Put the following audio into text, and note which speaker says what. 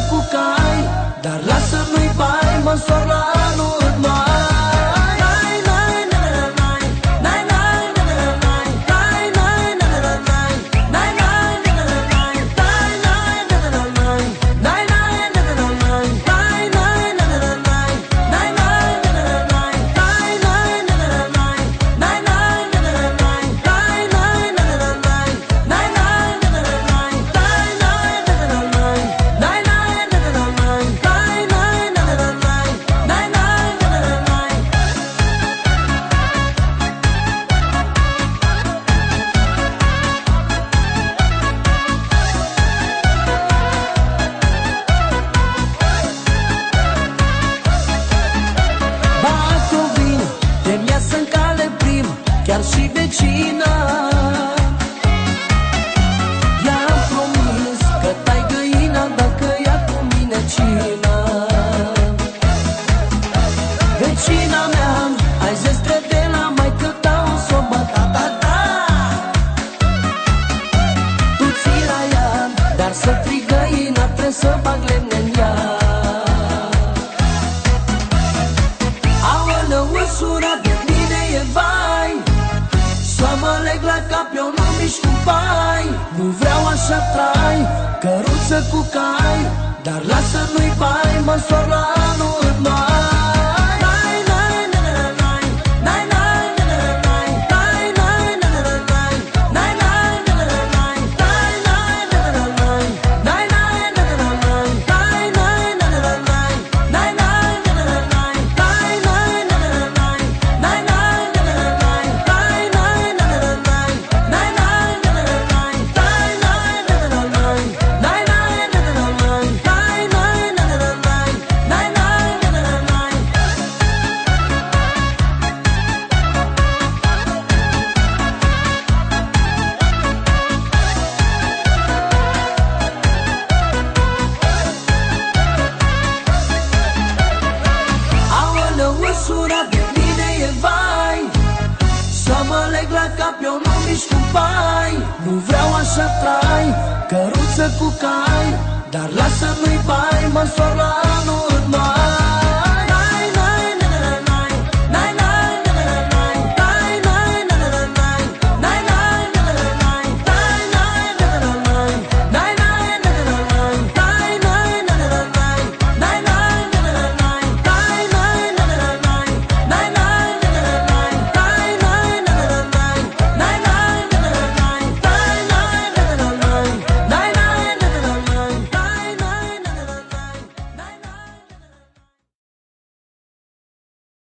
Speaker 1: cu cai, dar lasă nu-i bai, măsor la anul mai. Chiar și vecina i-am promis că tai găina dacă ia cu mine cina. Vecina mea, ai zestre de la maică ta, o s-o băta, tu ții la ea, dar să frii găina, trebuie să bag lemne în ea. Aoleu, măsura de mine e vai, să mă leg la cap, eu nu mișc cu pai. Nu vreau așa trai, căruță cu cai, dar lasă nu-i bai, măsor la anul mai. Măsura de mine e vai, să mă leg la cap, eu nu mișc cu pai. Nu vreau așa trai, căruță cu cai, dar lasă nu-i bai, măsor la